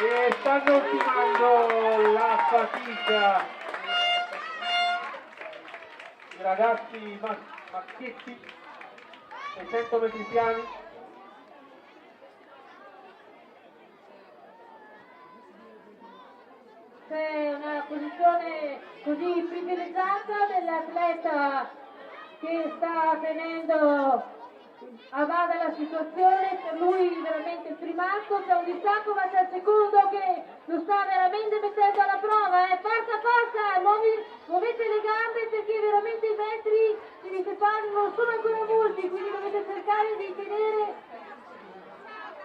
e stanno ultimando la fatica i ragazzi maschietti 600 metri piani. C'è una posizione così privilegiata dell'atleta che sta tenendo a bada la situazione, per lui veramente il primato, c'è un distacco ma c'è il secondo che lo sta veramente mettendo alla prova, forza, muovete le gambe perché veramente i metri che vi separano non sono ancora molti, quindi dovete cercare di tenere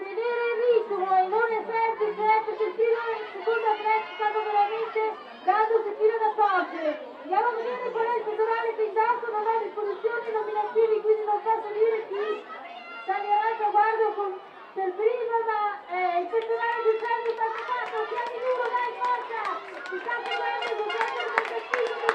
il ritmo e non esserci perché il secondo atleta stanno veramente dando un pochino da torcere. Andiamo a vedere qual è il federale che intanto non ha a disposizione i nominativi, quindi non posso dire chi salirà al traguardo per prima, ma il personale di Sergio sta fatto, chiami duro, dai, forza! Si sta seguendo il governo del tentativo del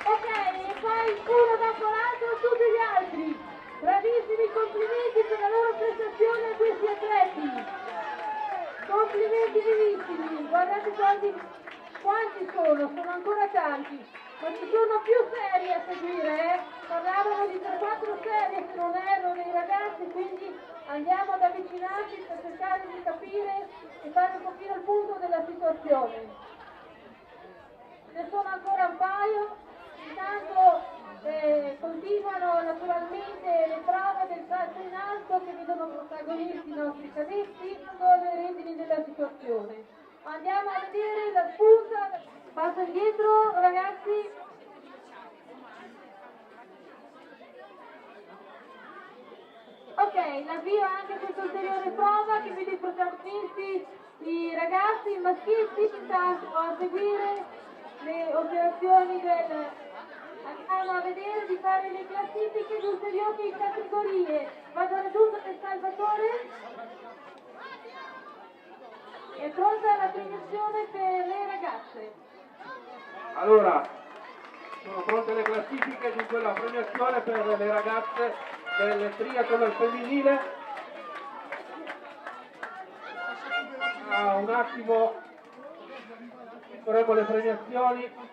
ok, e poi uno dopo l'altro tutti gli altri. Bravissimi, complimenti per la loro prestazione a questi atleti. Complimenti bellissimi. Guardate quanti sono ancora tanti. Ma ci sono più serie a seguire, Parlavano di 3-4 serie se non erro dei ragazzi, quindi andiamo ad avvicinarci per cercare di capire e fare un pochino il punto della situazione. Ne sono ancora un paio, intanto continuano naturalmente le prove del salto in alto che vedono protagonisti i nostri cadetti con le redini della situazione. Andiamo a vedere la spunta, passo indietro ragazzi. Ok, l'avvio anche questa ulteriore prova che vede i protagonisti, i ragazzi, i maschietti, intanto a seguire le operazioni andiamo a vedere di fare le classifiche di ulteriori categorie. Vado a raggiungere il Salvatore. È pronta la premiazione per le ragazze. Allora, sono pronte le classifiche, dunque la premiazione per le ragazze del triathlon al femminile. Un attimo faremo le premiazioni.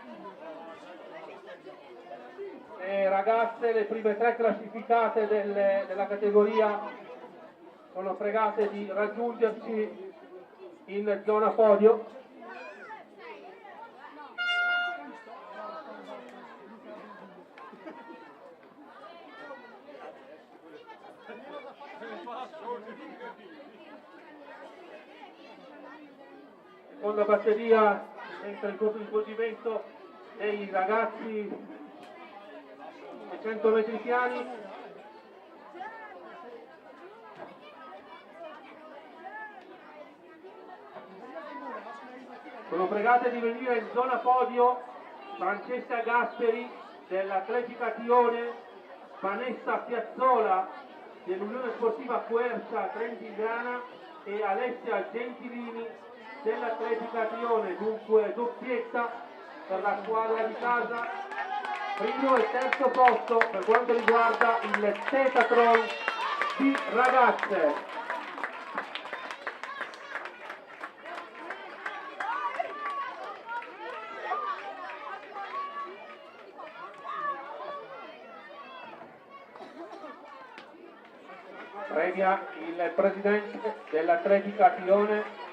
Le ragazze, le prime 3 classificate della categoria sono pregate di raggiungerci in zona podio. Seconda batteria entra in corso di svolgimento dei ragazzi 600 metri piani. Sono pregate di venire in zona podio Francesca Gasperi dell'Atletica Tione, Vanessa Piazzola dell'Unione Sportiva Quercia Trentigana e Alessia Gentilini dell'Atletica Tione, dunque doppietta per la squadra di casa. Primo e terzo posto per quanto riguarda il Tetatron di ragazze. Premia il presidente dell'Atletica Tione